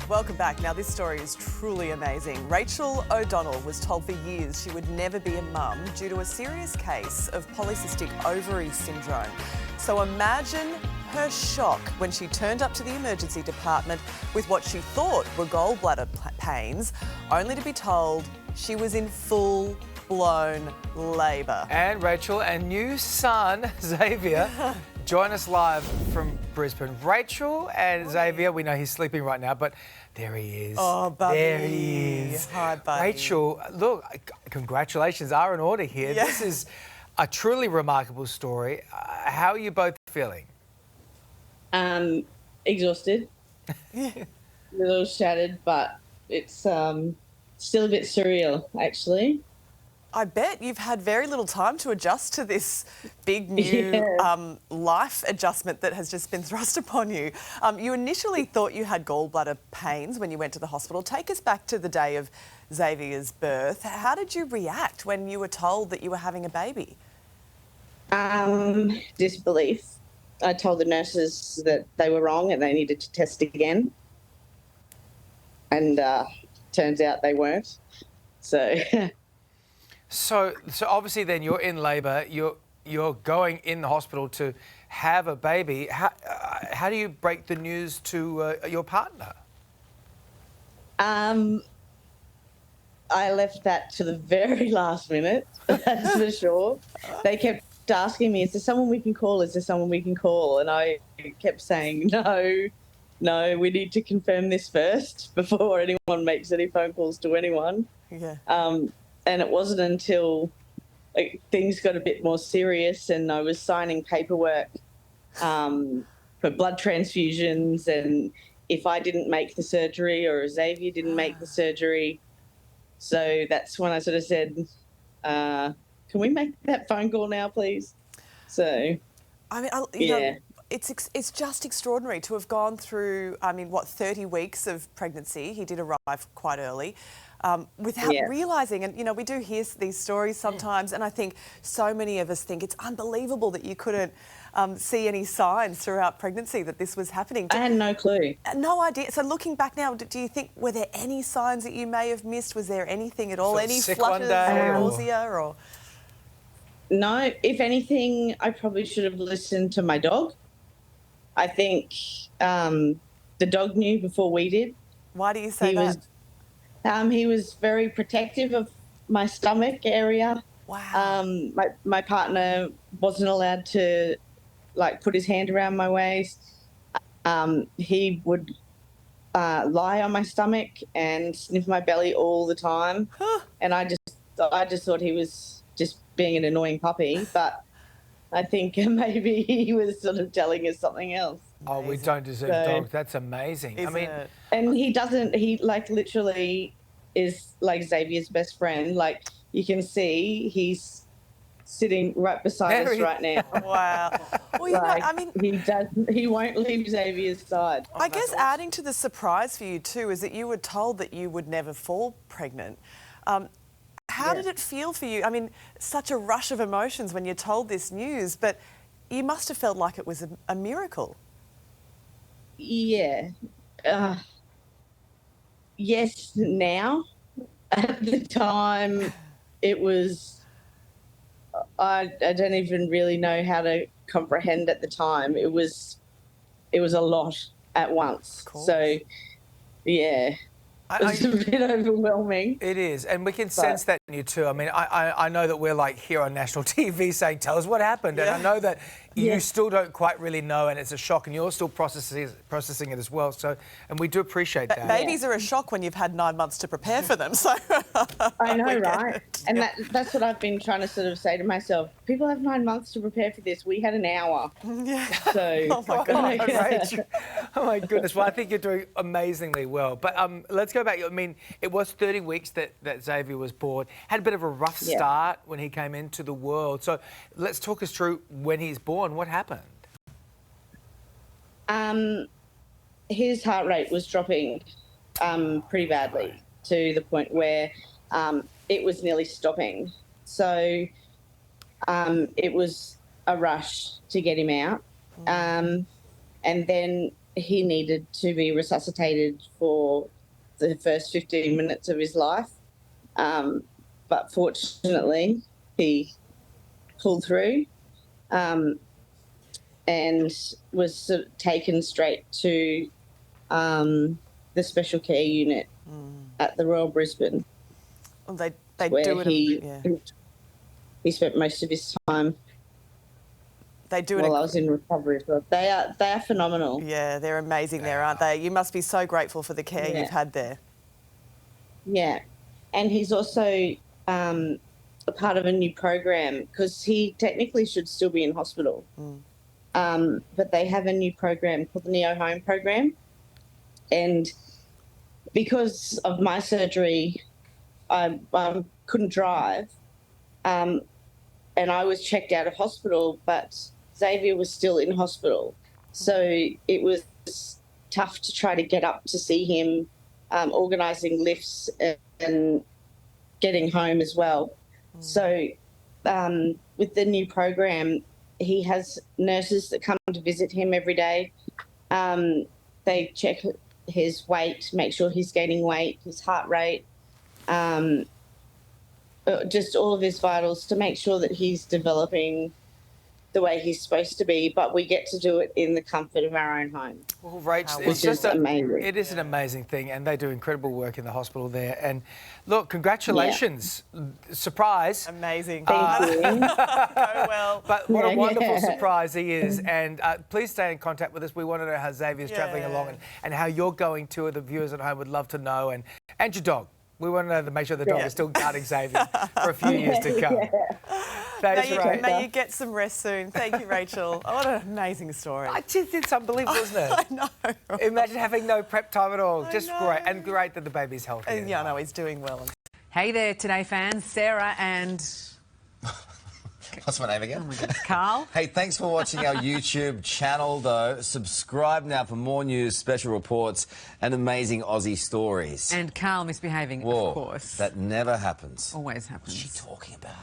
Welcome back. Now, this story is truly amazing. Rachel O'Donnell was told for years she would never be a mum due to a serious case of polycystic ovary syndrome. So imagine her shock when she turned up to the emergency department with what she thought were gallbladder pains, only to be told she was in full-blown labour. And Rachel and new son, Xavier, join us live from Brisbane. Rachel and Xavier, we know he's sleeping right now, but there he is. Oh, buddy. There he is. Hi, buddy. Rachel, look, congratulations are in order here. Yeah. This is a truly remarkable story. How are you both feeling? Exhausted. A little shattered, but it's still a bit surreal, actually. I bet you've had very little time to adjust to this big new life adjustment that has just been thrust upon you. You initially thought you had gallbladder pains when you went to the hospital. Take us back to the day of Xavier's birth. How did you react when you were told that you were having a baby? Disbelief. I told the nurses that they were wrong and they needed to test again. And turns out they weren't. So... So obviously then you're in labour, you're going in the hospital to have a baby. How do you break the news to your partner? I left that to the very last minute, that's for sure. They kept asking me, is there someone we can call? Is there someone we can call? And I kept saying, no, we need to confirm this first before anyone makes any phone calls to anyone. Yeah. And it wasn't until things got a bit more serious and I was signing paperwork for blood transfusions, and if I didn't make the surgery or Xavier didn't make the surgery. So that's when I sort of said, can we make that phone call now, please? So, I mean, you know, it's just extraordinary to have gone through, 30 weeks of pregnancy. He did arrive quite early. Without realising, and, you know, we do hear these stories sometimes, and I think so many of us think it's unbelievable that you couldn't see any signs throughout pregnancy that this was happening. I had no clue. No idea. So looking back now, do you think, were there any signs that you may have missed? Was there anything at all? Any flutters or nausea or...? No, if anything, I probably should have listened to my dog. I think the dog knew before we did. Why do you say that? He was very protective of my stomach area. Wow. My partner wasn't allowed to, put his hand around my waist. He would lie on my stomach and sniff my belly all the time. And I just thought he was just being an annoying puppy. But I think maybe he was sort of telling us something else. Oh, we don't deserve dogs. That's amazing. I mean, and he literally is like Xavier's best friend. Like, you can see he's sitting right beside us right now. Wow. Well, you know, I mean, he won't leave Xavier's side. I guess adding to the surprise for you too is that you were told that you would never fall pregnant. How did it feel for you? I mean, such a rush of emotions when you're told this news, but you must have felt like it was a miracle. Yeah. Yes, now. At the time, it was... I don't even really know how to comprehend at the time. It was a lot at once. So, yeah. It was a bit overwhelming. It is, and we can sense that in you too. I mean, I know that we're here on national TV saying, tell us what happened. And I know that you still don't quite really know, and it's a shock, and you're still processing it as well. So, and we do appreciate that. Babies are a shock when you've had 9 months to prepare for them. So I know, right? And that's what I've been trying to sort of say to myself. People have 9 months to prepare for this. We had an hour. Yeah. So, oh my goodness. Oh my goodness. Well, I think you're doing amazingly well. But let's go back. I mean, it was 30 weeks that Xavier was born. Had a bit of a rough start when he came into the world. So let's talk us through when he's born. What happened? His heart rate was dropping pretty badly to the point where it was nearly stopping. So it was a rush to get him out. And then he needed to be resuscitated for the first 15 minutes of his life. But fortunately, he pulled through and was taken straight to the special care unit at the Royal Brisbane. Well, they where do it. He spent most of his time. They do it while I was in recovery as well. They are phenomenal. Yeah, they're amazing there, aren't they? You must be so grateful for the care Yeah. you've had there. Yeah, and he's also a part of a new program because he technically should still be in hospital. But they have a new program called the Neo Home program. And because of my surgery, I couldn't drive. And I was checked out of hospital, but Xavier was still in hospital. So it was tough to try to get up to see him, organising lifts and getting home as well. So with the new program, he has nurses that come to visit him every day. They check his weight, make sure he's gaining weight, his heart rate, just all of his vitals to make sure that he's developing the way he's supposed to be, but we get to do it in the comfort of our own home. Well, Rach, Which is amazing. It is an amazing thing, and they do incredible work in the hospital there. And look, congratulations. Surprise. Amazing. Thank you. Go well. But what a wonderful surprise he is. And please stay in contact with us. We want to know how Xavier's travelling along and how you're going too. The viewers at home would love to know. And your dog. We want to know to make sure the dog is still guarding Xavier for a few years to come. Thanks, Rach. May you get some rest soon. Thank you, Rachel. Oh, what an amazing story. It's unbelievable, isn't it? I know. Imagine having no prep time at all. Just great. And great that the baby's healthy. Yeah, no, he's doing well. Hey there, Today fans. Sarah and... What's my name again? Oh my God, Carl. Hey, thanks for watching our YouTube channel, though. Subscribe now for more news, special reports, and amazing Aussie stories. And Carl misbehaving, Whoa, of course. that never happens. Always happens. What's she talking about?